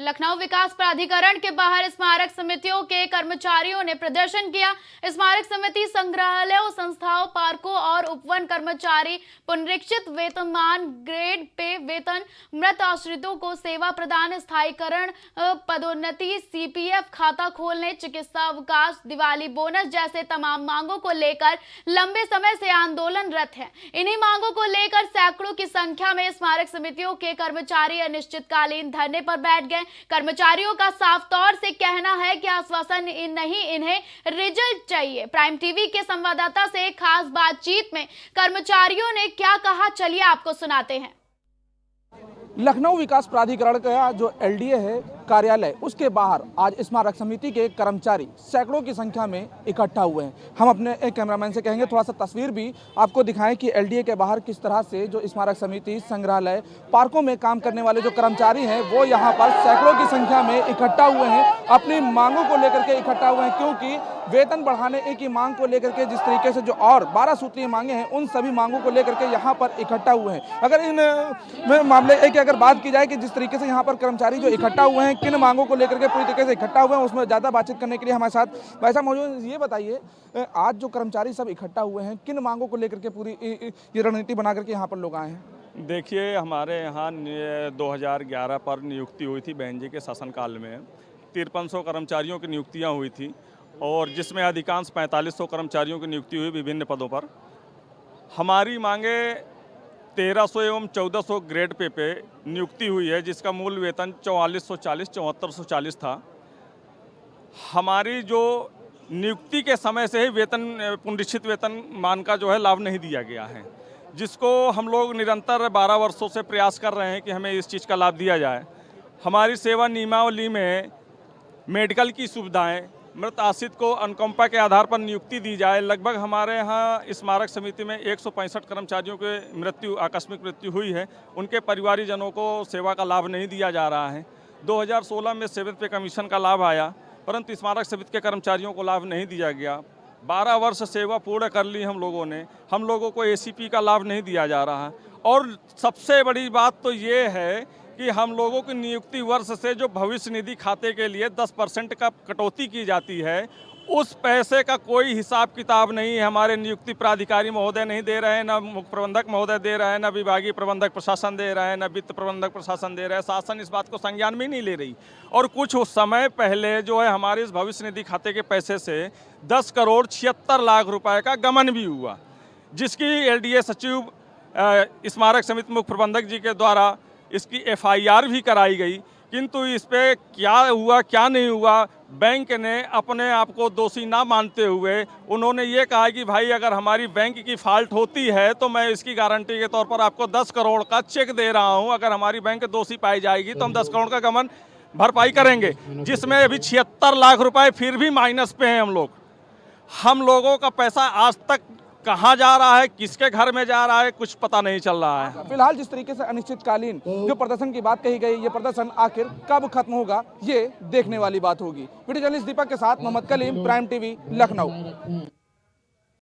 लखनऊ विकास प्राधिकरण के बाहर स्मारक समितियों के कर्मचारियों ने प्रदर्शन किया। स्मारक समिति संग्रहालयों, संस्थाओं, पार्कों और उपवन कर्मचारी पुनरीक्षित वेतनमान, ग्रेड पे वेतन, मृत आश्रितों को सेवा प्रदान, स्थायीकरण, पदोन्नति, सीपीएफ खाता खोलने, चिकित्सा अवकाश, दिवाली बोनस जैसे तमाम मांगों को लेकर लंबे समय से आंदोलनरत है। इन्हीं मांगों को लेकर सैकड़ों की संख्या में स्मारक समितियों के कर्मचारी अनिश्चितकालीन धरने पर बैठ गए। कर्मचारियों का साफ तौर से कहना है कि आश्वासन नहीं, इन्हें रिजल्ट चाहिए। प्राइम टीवी के संवाददाता से खास बातचीत में कर्मचारियों ने क्या कहा, चलिए आपको सुनाते हैं। लखनऊ विकास प्राधिकरण का जो एलडीए है कार्यालय, उसके बाहर आज स्मारक समिति के कर्मचारी सैकड़ों की संख्या में इकट्ठा हुए हैं। हम अपने एक कैमरामैन से कहेंगे थोड़ा सा तस्वीर भी आपको दिखाएं कि एलडीए के बाहर किस तरह से जो स्मारक समिति, संग्रहालय, पार्कों में काम करने वाले जो कर्मचारी हैं वो यहाँ पर सैकड़ों की संख्या में इकट्ठा हुए हैं। अपनी मांगों को लेकर के इकट्ठा हुए हैं, क्योंकि वेतन बढ़ाने की मांग को लेकर के जिस तरीके से जो और 12 सूत्रीय मांगे हैं, उन सभी मांगों को लेकर के यहाँ पर इकट्ठा हुए हैं। अगर इन मामले की अगर बात की जाए कि जिस तरीके से यहाँ पर कर्मचारी जो इकट्ठा हुए हैं, किन मांगों को लेकर के पूरी तरीके से इकट्ठा हुए हैं, उसमें ज़्यादा बातचीत करने के लिए हमारे साथ भाई साहब मौजूद हैं। ये बताइए, आज जो कर्मचारी सब इकट्ठा हुए हैं, किन मांगों को लेकर के पूरी ये रणनीति बना करके यहाँ पर लोग आए हैं? देखिए, हमारे यहाँ 2011 पर नियुक्ति हुई थी बहन जी के शासनकाल में। 5300 कर्मचारियों की नियुक्तियाँ हुई थी और जिसमें अधिकांश 4500 कर्मचारियों की नियुक्ति हुई विभिन्न पदों पर। हमारी मांगे 1300 एवं 1400 ग्रेड पे नियुक्ति हुई है, जिसका मूल वेतन 4440 7440 था। हमारी जो नियुक्ति के समय से ही वेतन पुनरीक्षित वेतन मान का जो है लाभ नहीं दिया गया है, जिसको हम लोग निरंतर 12 वर्षों से प्रयास कर रहे हैं कि हमें इस चीज़ का लाभ दिया जाए। हमारी सेवा नियमावली में मेडिकल की सुविधाएं, मृत आश्रित को अनुकंपा के आधार पर नियुक्ति दी जाए। लगभग हमारे यहाँ स्मारक समिति में 165 कर्मचारियों के आकस्मिक मृत्यु हुई है। उनके परिवारीजनों को सेवा का लाभ नहीं दिया जा रहा है। 2016 में 7th पे कमीशन का लाभ आया, परंतु स्मारक समिति के कर्मचारियों को लाभ नहीं दिया गया। 12 वर्ष सेवा पूर्ण कर ली हम लोगों ने, हम लोगों को एसीपी का लाभ नहीं दिया जा रहा है। और सबसे बड़ी बात तो ये है कि हम लोगों की नियुक्ति वर्ष से जो भविष्य निधि खाते के लिए 10% का कटौती की जाती है, उस पैसे का कोई हिसाब किताब नहीं है। हमारे नियुक्ति प्राधिकारी महोदय नहीं दे रहे हैं, न मुख्य प्रबंधक महोदय दे रहे हैं, न विभागीय प्रबंधक प्रशासन दे रहे हैं, न वित्त प्रबंधक प्रशासन दे रहे हैं। शासन इस बात को संज्ञान में नहीं ले रही। और कुछ समय पहले जो है हमारे इस भविष्य निधि खाते के पैसे से 10 करोड़ 76 लाख रुपए का गमन भी हुआ, जिसकी एलडीए सचिव स्मारक समिति मुख्य प्रबंधक जी के द्वारा इसकी एफआईआर भी कराई गई। किंतु इस पे क्या हुआ क्या नहीं हुआ, बैंक ने अपने आप को दोषी ना मानते हुए उन्होंने ये कहा कि भाई अगर हमारी बैंक की फॉल्ट होती है तो मैं इसकी गारंटी के तौर पर आपको 10 करोड़ का चेक दे रहा हूं। अगर हमारी बैंक दोषी पाई जाएगी तो हम 10 करोड़ का गमन भरपाई करेंगे, जिसमें अभी 76 लाख रुपए फिर भी माइनस पे हैं हम लोग। हम लोगों का पैसा आज तक कहाँ जा रहा है, किसके घर में जा रहा है, कुछ पता नहीं चल रहा है। फिलहाल जिस तरीके से अनिश्चितकालीन जो प्रदर्शन की बात कही गई, ये प्रदर्शन आखिर कब खत्म होगा, ये देखने वाली बात होगी। वीडियो जर्नलिस्ट दीपक के साथ मोहम्मद कलीम, प्राइम टीवी, लखनऊ।